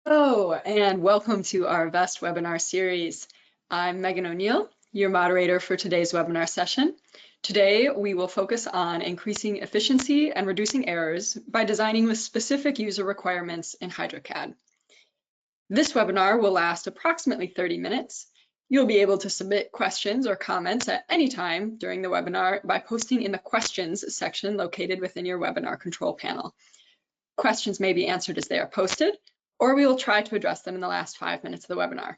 Hello, and welcome to our VEST webinar series. I'm Megan O'Neill, your moderator for today's webinar session. Today, we will focus on increasing efficiency and reducing errors by designing with specific user requirements in HyDraw CAD. This webinar will last approximately 30 minutes. You'll be able to submit questions or comments at any time during the webinar by posting in the questions section located within your webinar control panel. Questions may be answered as they are posted, or we will try to address them in the last 5 minutes of the webinar.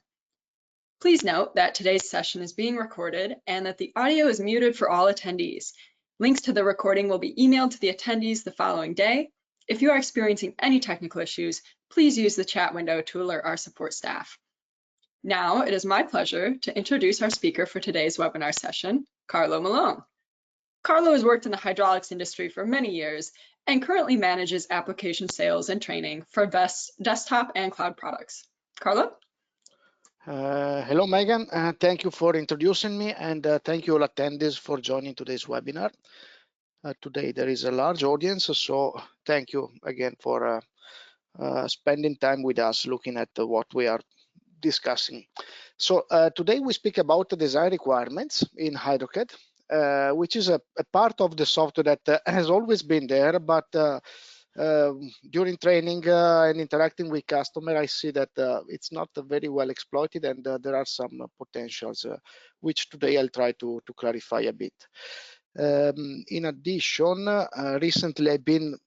Please note that today's session is being recorded and that the audio is muted for all attendees. Links to the recording will be emailed to the attendees the following day. If you are experiencing any technical issues, please use the chat window to alert our support staff. Now, it is my pleasure to introduce our speaker for today's webinar session, Carlo Malone. Carlo has worked in the hydraulics industry for many years and currently manages application sales and training for VEST's desktop and cloud products. Carlo? Hello, Megan. Thank you for introducing me, and thank you all attendees for joining today's webinar. Today there is a large audience, so thank you again for spending time with us looking at what we are discussing. So today we speak about the design requirements in HyDraw CAD, which is a part of the software that has always been there, but during training and interacting with customer, I see that it's not very well exploited, and there are some potentials, which today I'll try to clarify a bit. In addition, recently I've been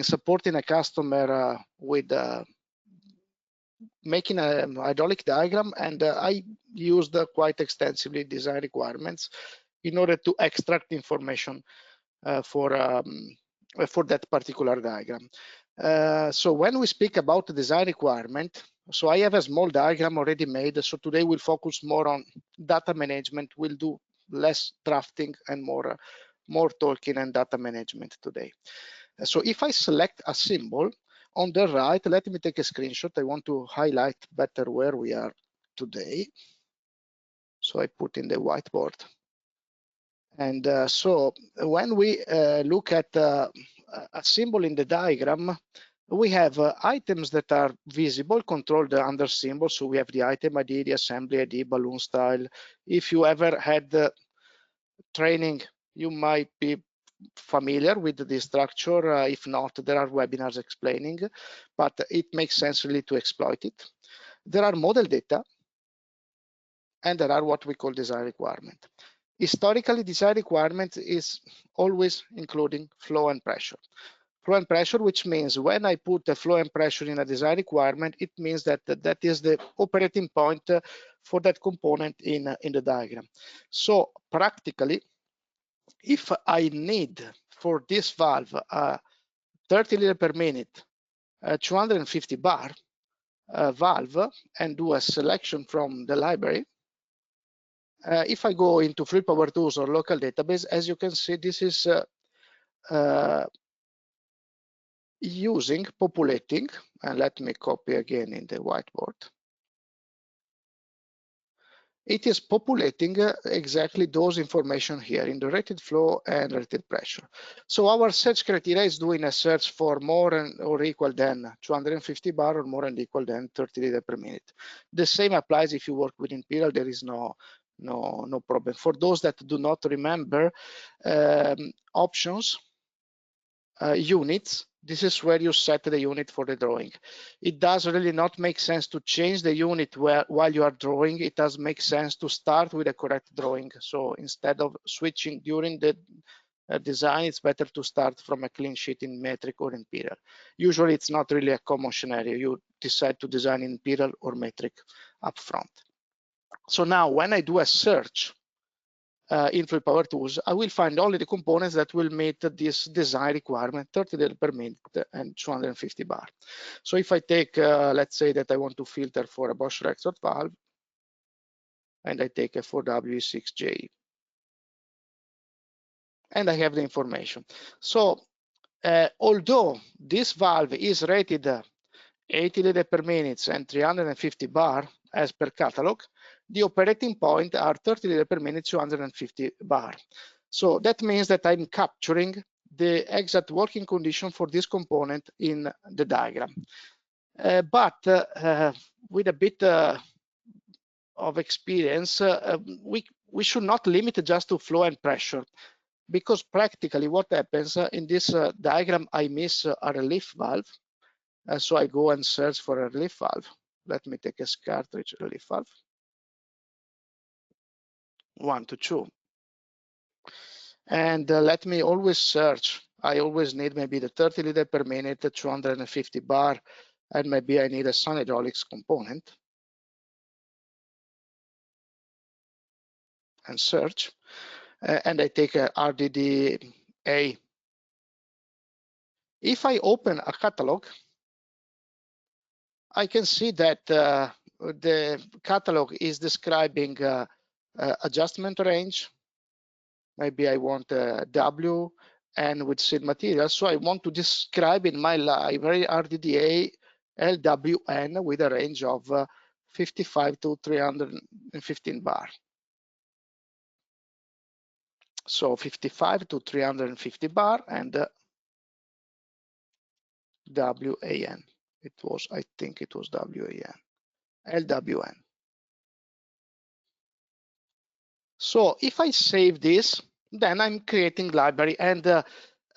supporting a customer with making a hydraulic diagram, and I used quite extensively design requirements in order to extract information for that particular diagram. So when we speak about the design requirement, so I have a small diagram already made, so today we'll focus more on data management. We'll do less drafting and more talking and data management today. So if I select a symbol on the right, let me take a screenshot. I want to highlight better where we are today. So I put in the whiteboard. And so when we look at a symbol in the diagram, we have items that are visible, controlled under symbols. So we have the item ID, the assembly ID, balloon style. If you ever had training, you might be familiar with this structure. If not, there are webinars explaining, but it makes sense really to exploit it. There are model data, and there are what we call design requirement. Historically, design requirement is always including flow and pressure. Flow and pressure, which means when I put a flow and pressure in a design requirement, it means that that is the operating point for that component in the diagram. So practically, if I need for this valve 30 liters per minute, 250 bar valve, and do a selection from the library, if I go into Fluid Power Tools or local database, as you can see, this is populating, and let me copy again in the whiteboard. It is populating exactly those information here in the rated flow and rated pressure. So our search criteria is doing a search for more or equal than 250 bar or more and equal than 30 liters per minute. The same applies if you work with Imperial. There is no problem. For those that do not remember, options, units, this is where you set the unit for the drawing. It does really not make sense to change the unit while you are drawing. It does make sense to start with a correct drawing. So instead of switching during the design, it's better to start from a clean sheet in metric or Imperial. Usually it's not really a common scenario. You decide to design in Imperial or metric up front. So now when I do a search in Fluid Power Tools, I will find only the components that will meet this design requirement, 30 liters per minute and 250 bar. So if I take, let's say that I want to filter for a Bosch Rexroth valve, and I take a 4W6J, and I have the information. So although this valve is rated 80 liters per minute and 350 bar as per catalog, the operating point are 30 liters per minute, 250 bar. So that means that I'm capturing the exact working condition for this component in the diagram. but with a bit of experience, we should not limit it just to flow and pressure, because practically what happens in this diagram, I miss a relief valve. So I go and search for a relief valve. Let me take a cartridge relief valve. 1 to 2. And let me always search. I always need maybe the 30 liter per minute, 250 bar, and maybe I need a sun hydraulics component. And search. And I take a RDDA. If I open a catalog, I can see that the catalog is describing adjustment range. Maybe I want W and with seed material. So I want to describe in my library RDDA LWN with a range of 55 to 315 bar. So 55 to 350 bar and WAN. It was, I think it was WAN, LWN. So if I save this, then I'm creating library, and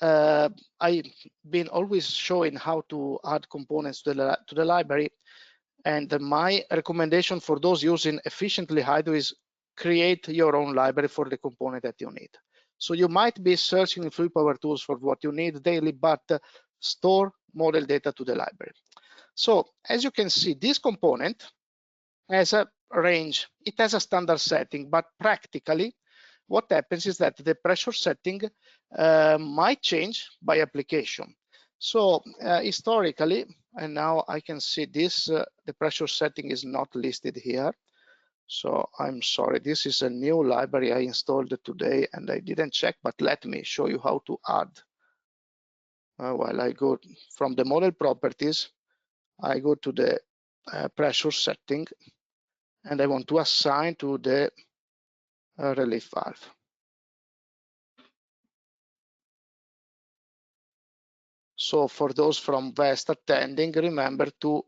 I've been always showing how to add components to the library. And my recommendation for those using efficiently HyDraw is create your own library for the component that you need. So you might be searching in Fluid Power Tools for what you need daily, but store model data to the library. So as you can see, this component has a range. It has a standard setting, but practically what happens is that the pressure setting might change by application. So historically, and now I can see this, the pressure setting is not listed here. So I'm sorry, this is a new library I installed today and I didn't check, but let me show you how to add. While I go from the model properties, I go to the pressure setting, and I want to assign to the relief valve. So for those from West attending, remember to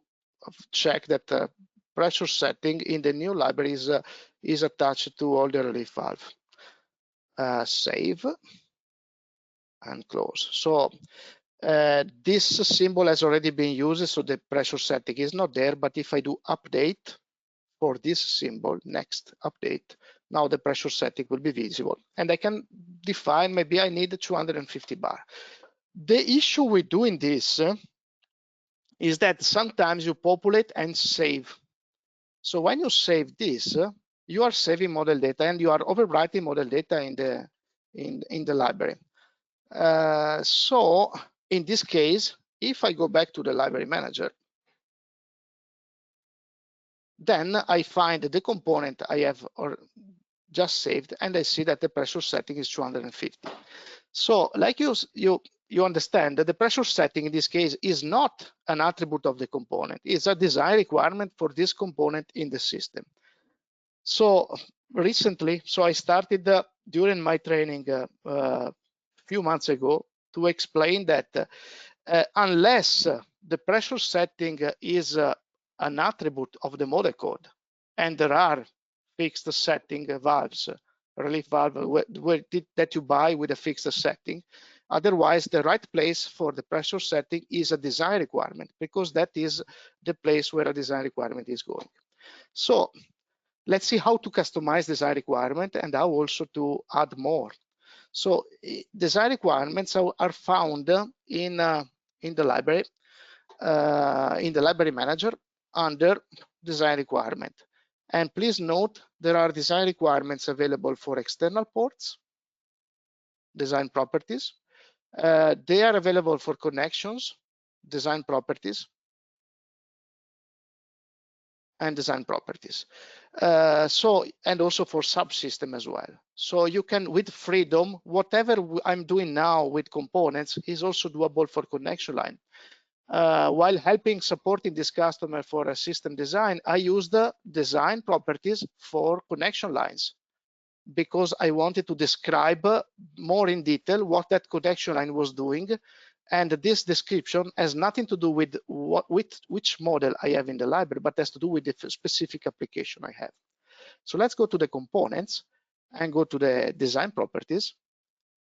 check that the pressure setting in the new library is attached to all the relief valve. Save and close. So this symbol has already been used, so the pressure setting is not there, but if I do update for this symbol, next update, now the pressure setting will be visible, and I can define maybe I need 250 bar. The issue with doing this is that sometimes you populate and save. So when you save this, you are saving model data and you are overwriting model data in the library. So in this case, if I go back to the library manager, then I find the component I have just saved, and I see that the pressure setting is 250. So like you understand that the pressure setting in this case is not an attribute of the component. It's a design requirement for this component in the system. So recently, I started during my training a few months ago to explain that unless the pressure setting is an attribute of the model code, and there are fixed setting valves, relief valve that you buy with a fixed setting. Otherwise, the right place for the pressure setting is a design requirement, because that is the place where a design requirement is going. So let's see how to customize design requirement and how also to add more. So design requirements are found in the library manager under design requirement. And please note, there are design requirements available for external ports, design properties. They are available for connections, design properties, and design properties. And also for subsystem as well. So you can, with freedom, whatever I'm doing now with components is also doable for connection line. While supporting this customer for a system design, I use the design properties for connection lines, because I wanted to describe more in detail what that connection line was doing And this description has nothing to do with which model I have in the library, but has to do with the specific application I have. So let's go to the components and go to the design properties.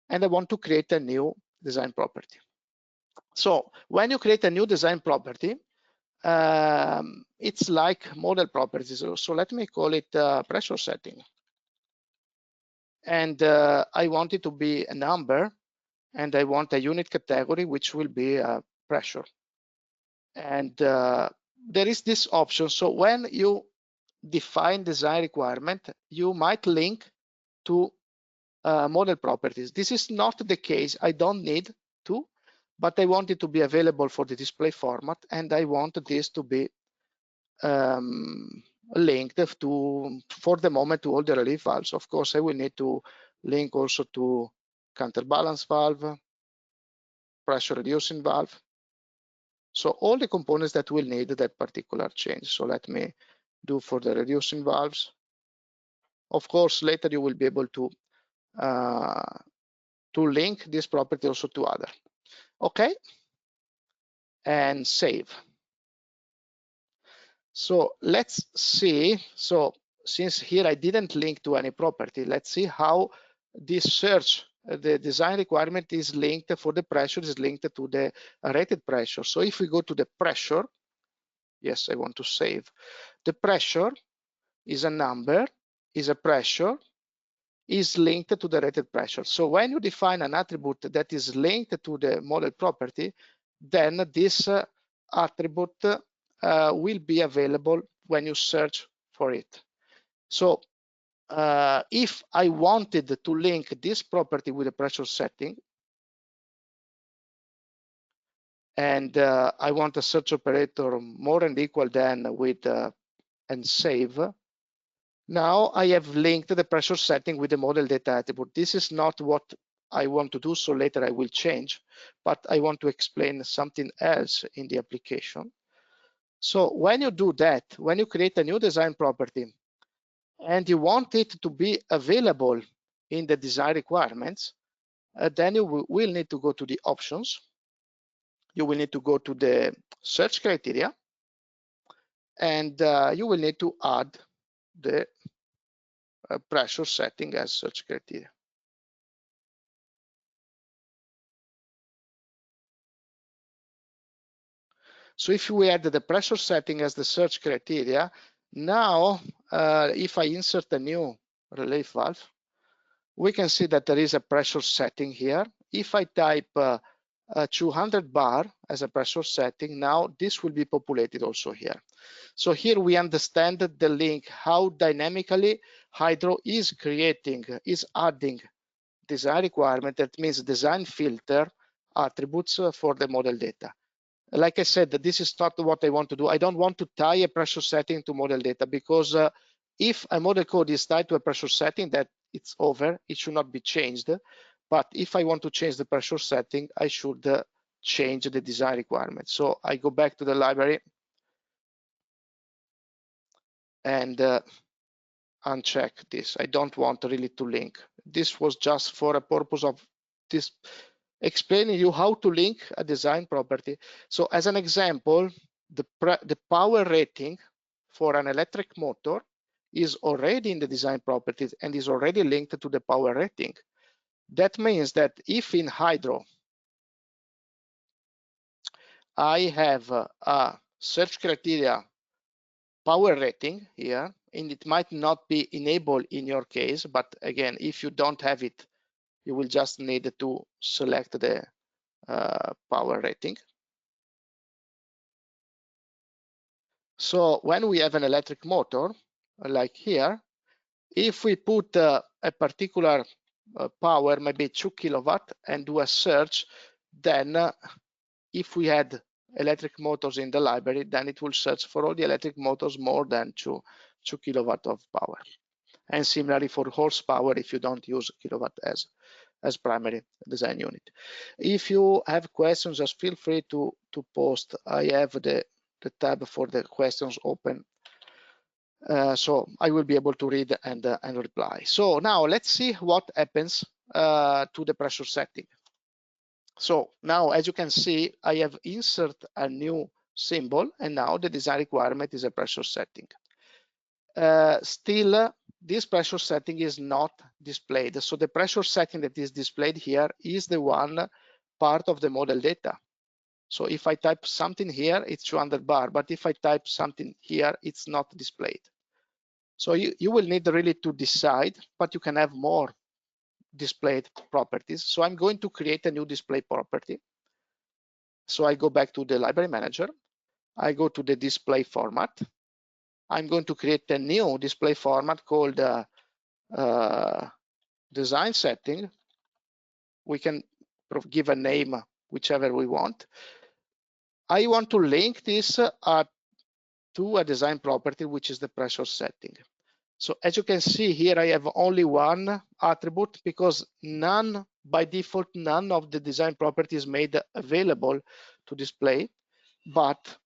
And I want to create a new design property. So when you create a new design property, it's like model properties. So let me call it pressure setting. And I want it to be a number, and I want a unit category, which will be pressure. And there is this option. So when you define design requirement, you might link to model properties. This is not the case. I don't need to, but I want it to be available for the display format, and I want this to be linked to, for the moment, to all the relief valves. Of course, I will need to link also to counterbalance valve, pressure reducing valve. So all the components that will need that particular change. So let me do for the reducing valves. Of course, later you will be able to link this property also to other. Okay, and save. So let's see. So since here I didn't link to any property, let's see how this search, the design requirement is linked for the pressure, is linked to the rated pressure. So if we go to the pressure, yes, I want to save. The pressure is a number, is a pressure, is linked to the rated pressure. So when you define an attribute that is linked to the model property, then this attribute will be available when you search for it. So if I wanted to link this property with the pressure setting, and I want a search operator more and equal than with and save, now I have linked the pressure setting with the model data attribute. This is not what I want to do, so later I will change, but I want to explain something else in the application. So when you do that, when you create a new design property and you want it to be available in the design requirements, then you will need to go to the options. You will need to go to the search criteria, and you will need to add the pressure setting as search criteria. So if we add the pressure setting as the search criteria, now if I insert a new relief valve, we can see that there is a pressure setting here. If I type 200 bar as a pressure setting, now this will be populated also here. So here we understand the link, how dynamically HyDraw is creating, is adding design requirement. That means design filter attributes for the model data. Like I said, this is not what I want to do. I don't want to tie a pressure setting to model data, because if a model code is tied to a pressure setting, that it's over, it should not be changed. But if I want to change the pressure setting, I should change the design requirement. So I go back to the library and uncheck this. I don't want really to link. This was just for a purpose of this, explaining you how to link a design property. So as an example, the power rating for an electric motor is already in the design properties and is already linked to the power rating. That means that if in HyDraw I have a search criteria power rating here, and it might not be enabled in your case, but again, if you don't have it, you will just need to select the power rating. So when we have an electric motor, like here, if we put a particular power, maybe 2 kilowatt, and do a search, then if we had electric motors in the library, then it will search for all the electric motors more than 2 kilowatt of power. And similarly for horsepower, if you don't use kilowatt as primary design unit. If you have questions, just feel free to post. I have the tab for the questions open, so I will be able to read and reply. So now let's see what happens to the pressure setting. So now, as you can see, I have insert a new symbol, and now the design requirement is a pressure setting. Still, this pressure setting is not displayed. So the pressure setting that is displayed here is the one part of the model data. So if I type something here, it's 200 bar, but if I type something here, it's not displayed. So you will need really to decide, but you can have more displayed properties. So I'm going to create a new display property. So I go back to the library manager. I go to the display format. I'm going to create a new display format called design setting. We can give a name, whichever we want. I want to link this to a design property, which is the pressure setting. So as you can see here, I have only one attribute because by default, none of the design properties made available to display, but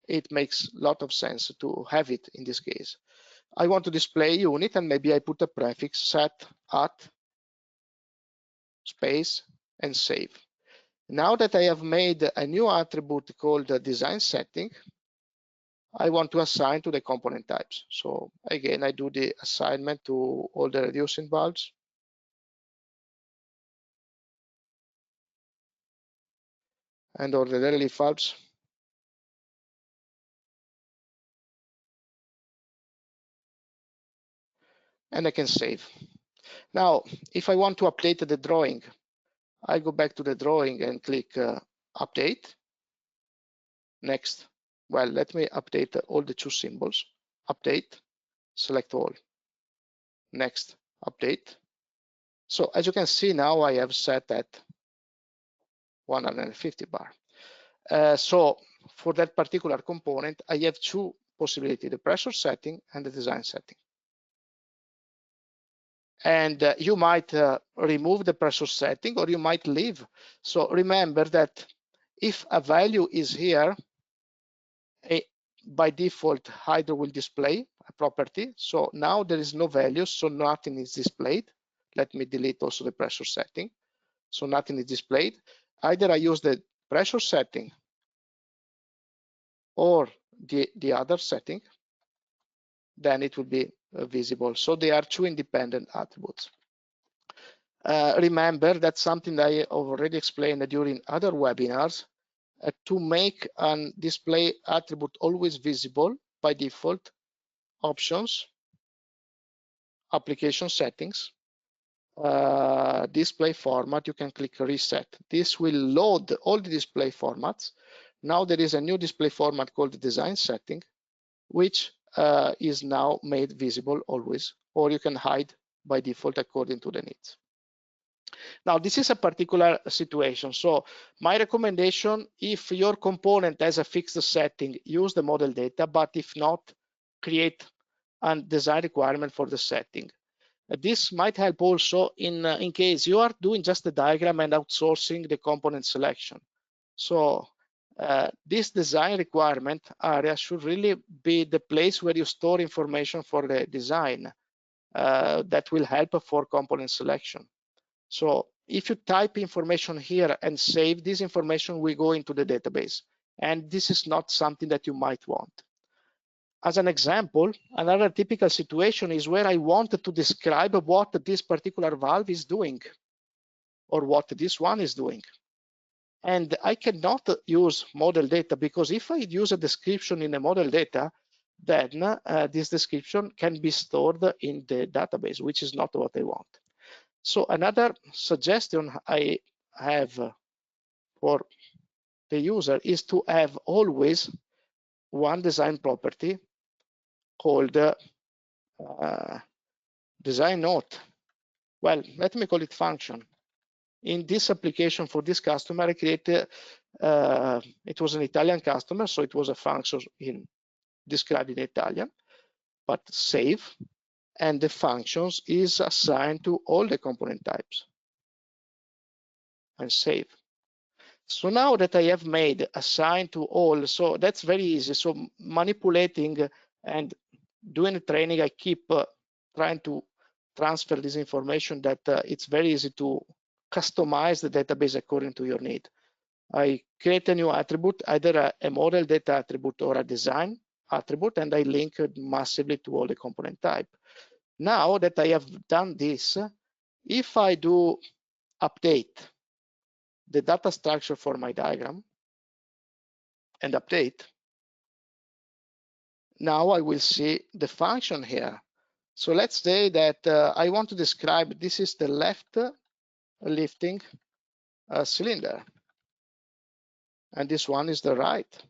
it makes a lot of sense to have it in this case. I want to display unit, and maybe I put a prefix set at space and save. Now that I have made a new attribute called design setting, I want to assign to the component types. So again, I do the assignment to all the reducing valves. And all the relief valves. And I can save. Now, if I want to update the drawing, I go back to the drawing and click update. Next. Well, let me update all the two symbols. Update, select all. Next, update. So as you can see now, I have set at 150 bar. So for that particular component, I have two possibilities, the pressure setting and the design setting. And you might remove the pressure setting, or you might leave. So remember that if a value is here, by default, HyDraw will display a property. So now there is no value, so nothing is displayed. Let me delete also the pressure setting. So nothing is displayed. Either I use the pressure setting or the other setting, then it will be visible. So they are two independent attributes. Remember, that's something I already explained during other webinars. To make a display attribute always visible by default, options, application settings, display format, you can click reset. This will load all the display formats. Now there is a new display format called design setting, which is now made visible always, or you can hide by default according to the needs. Now, this is a particular situation. So my recommendation, if your component has a fixed setting, use the model data, but if not, create a design requirement for the setting. This might help also in case you are doing just the diagram and outsourcing the component selection. So this design requirement area should really be the place where you store information for the design that will help for component selection. So if you type information here and save, this information will go into the database. And this is not something that you might want. As an example, another typical situation is where I wanted to describe what this particular valve is doing or what this one is doing. And I cannot use model data because if I use a description in a model data, then this description can be stored in the database, which is not what I want. So another suggestion I have for the user is to have always one design property called design note. Well, let me call it function. In this application for this customer, I created, it was an Italian customer, so it was a function described in Italian, but save, and the functions is assigned to all the component types, and save. So now that I have made assign to all, so that's very easy. So manipulating and doing the training, I keep trying to transfer this information that it's very easy to customize the database according to your need. I create a new attribute, either a model data attribute or a design attribute, and I link it massively to all the component type. Now that I have done this, if I do update the data structure for my diagram and update, now I will see the function here. So let's say that I want to describe, this is the left lifting cylinder, and this one is the right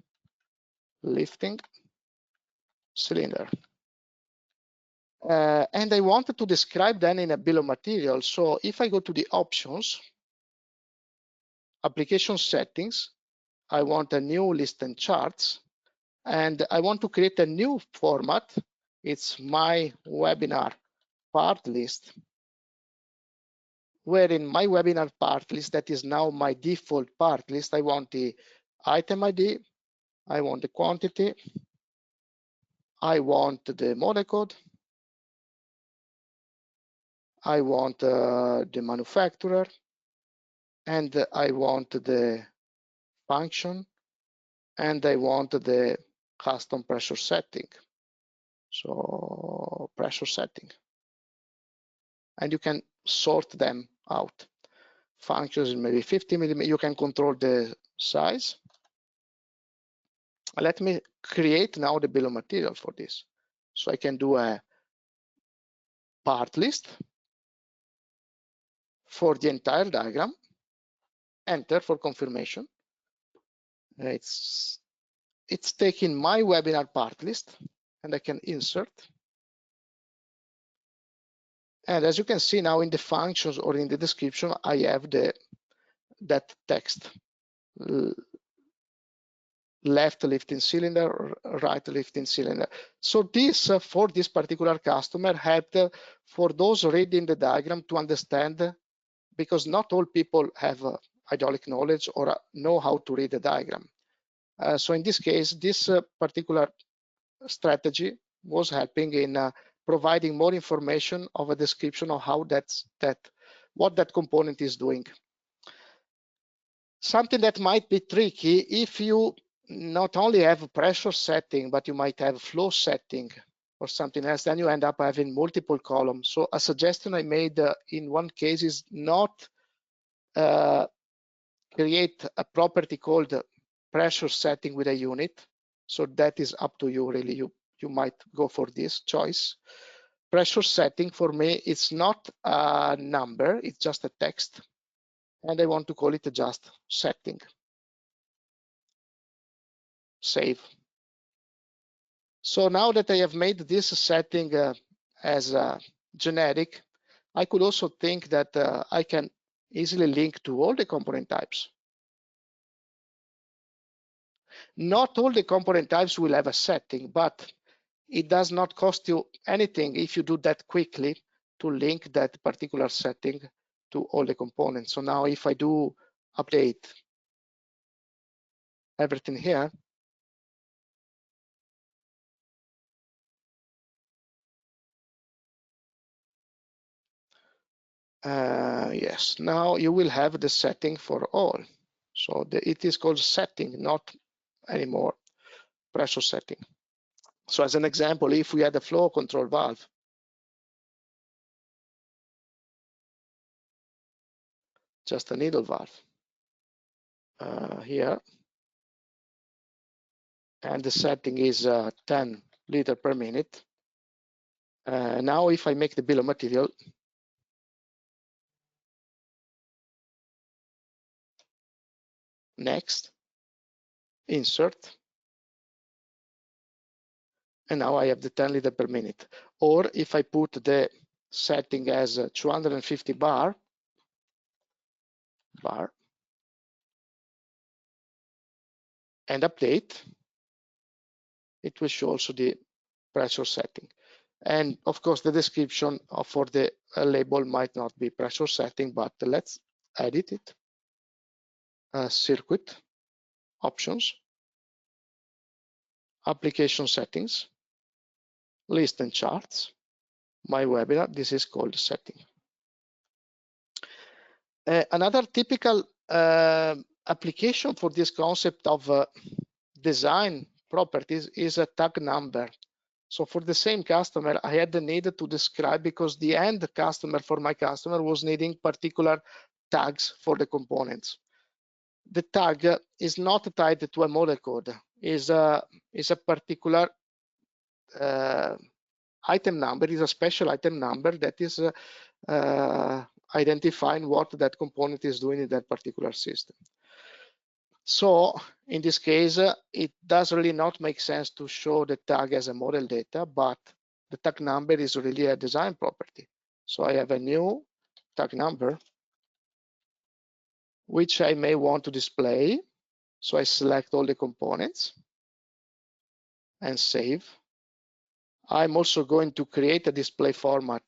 lifting cylinder. And I wanted to describe them in a bill of materials. So if I go to the options, application settings, I want a new list and charts, and I want to create a new format. It's my webinar part list, where in my webinar part list, that is now my default part list, I want the item ID, I want the quantity, I want the model code, I want the manufacturer, and I want the function, and I want the custom pressure setting. So pressure setting. And you can sort them out. Functions maybe 50 millimeters. You can control the size. Let me create now the bill of material for this. So I can do a part list for the entire diagram. Enter for confirmation. It's taking my webinar part list, and I can insert. And as you can see now in the functions or in the description, I have that text. Left lifting cylinder, right lifting cylinder. So this, for this particular customer, helped for those reading the diagram to understand, because not all people have hydraulic knowledge or know how to read the diagram. So in this case, this particular strategy was helping in providing more information of a description of how what that component is doing. Something that might be tricky if you not only have a pressure setting, but you might have flow setting or something else, then you end up having multiple columns. So a suggestion I made in one case is not create a property called pressure setting with a unit. So that is up to you, really. You might go for this choice. Pressure setting for me, it's not a number, it's just a text. And I want to call it just setting. Save. So now that I have made this setting as generic, I could also think that I can easily link to all the component types. Not all the component types will have a setting, but it does not cost you anything if you do that quickly to link that particular setting to all the components. So now if I do update everything here, yes, now you will have the setting for all. So it is called setting, not anymore pressure setting. So as an example, if we had a flow control valve, just a needle valve here, and the setting is 10 liters per minute. Now if I make the bill of material, next, insert, and now I have the 10 liters per minute. Or if I put the setting as 250 bar, and update, it will show also the pressure setting. And of course, the description for the label might not be pressure setting, but let's edit it. Circuit, options, application settings, list and charts, my webinar, this is called setting. Another typical application for this concept of design properties is a tag number. So for the same customer, I had the need to describe, because the end customer for my customer was needing particular tags for the components. The tag is not tied to a model code, is a particular item number, is a special item number that is identifying what that component is doing in that particular system. So in this case, it does really not make sense to show the tag as a model data, but the tag number is really a design property. So I have a new tag number, which I may want to display. So I select all the components and save. I'm also going to create a display format,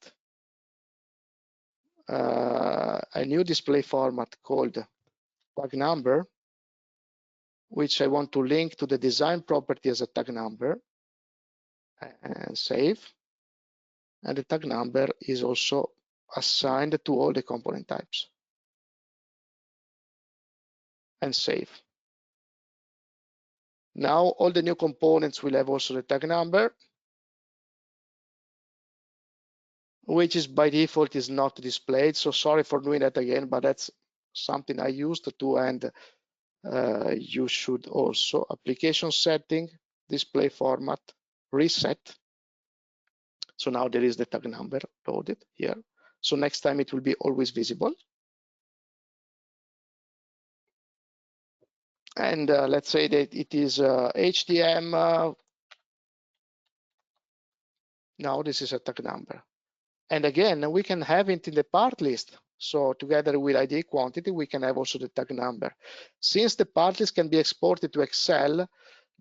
a new display format called tag number, which I want to link to the design property as a tag number, and save. And the tag number is also assigned to all the component types, and save. Now all the new components will have also the tag number, which is by default is not displayed. So sorry for doing that again, but that's something I used to, and you should also application setting, display format, reset. So now there is the tag number loaded here. So next time it will be always visible. And let's say that it is HDM. Now this is a tag number. And again, we can have it in the part list. So together with ID quantity, we can have also the tag number. Since the part list can be exported to Excel,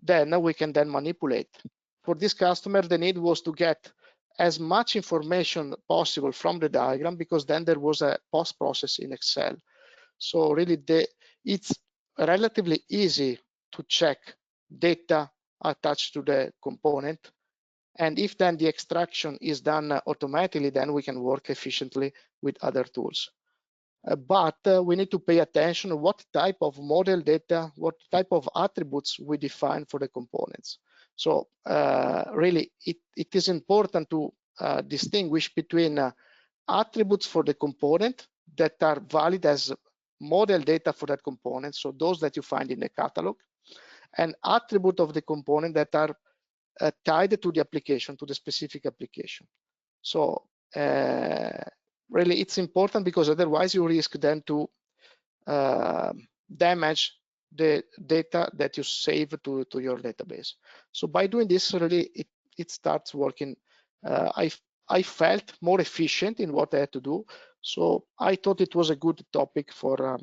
then we can then manipulate. For this customer, the need was to get as much information possible from the diagram, because then there was a post-process in Excel. So really, it's relatively easy to check data attached to the component. And if then the extraction is done automatically, then we can work efficiently with other tools. But we need to pay attention to what type of model data, what type of attributes we define for the components. So really, it is important to distinguish between attributes for the component that are valid as model data for that component, so those that you find in the catalog, and attribute of the component that are tied to the application, to the specific application. So really, it's important, because otherwise you risk then to damage the data that you save to your database. So by doing this, really, it starts working. I felt more efficient in what I had to do. So I thought it was a good topic for a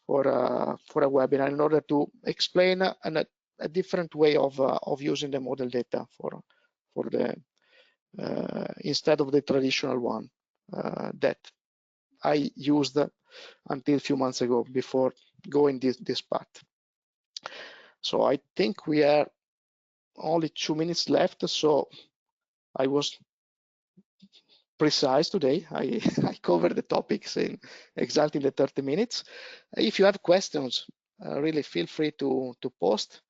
webinar, in order to explain a different way of using the model data for the instead of the traditional one that I used until a few months ago before going this path. So I think we are only 2 minutes left. So I was precise today. I covered the topics in exactly the 30 minutes. If you have questions, really feel free to post,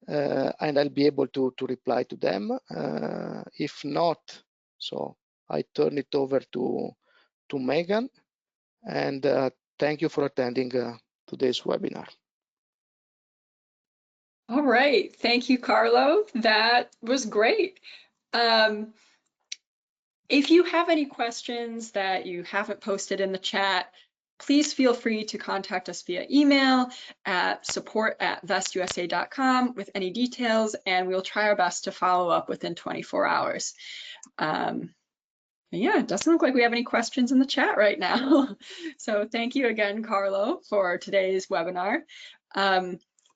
and I'll be able to reply to them. If not, so I turn it over to Megan, and thank you for attending today's webinar. All right, thank you, Carlo. That was great. If you have any questions that you haven't posted in the chat, please feel free to contact us via email at support@vestusa.com with any details, and we'll try our best to follow up within 24 hours. Yeah, it doesn't look like we have any questions in the chat right now. So thank you again, Carlo, for today's webinar.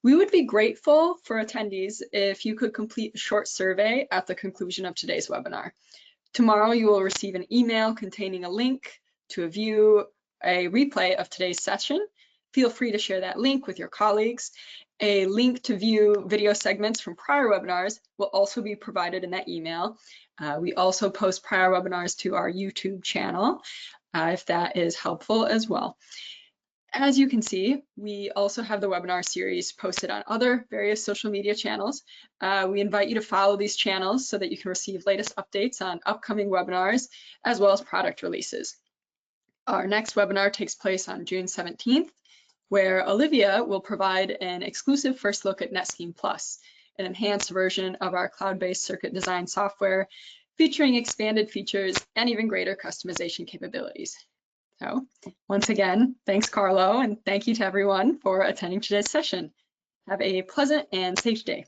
We would be grateful for attendees if you could complete a short survey at the conclusion of today's webinar. Tomorrow you will receive an email containing a link to view a replay of today's session. Feel free to share that link with your colleagues. A link to view video segments from prior webinars will also be provided in that email. We also post prior webinars to our YouTube channel, if that is helpful as well. As you can see, we also have the webinar series posted on other various social media channels. We invite you to follow these channels so that you can receive latest updates on upcoming webinars, as well as product releases. Our next webinar takes place on June 17th, where Olivia will provide an exclusive first look at NetScheme Plus, an enhanced version of our cloud-based circuit design software, featuring expanded features and even greater customization capabilities. So once again, thanks, Carlo, and thank you to everyone for attending today's session. Have a pleasant and safe day.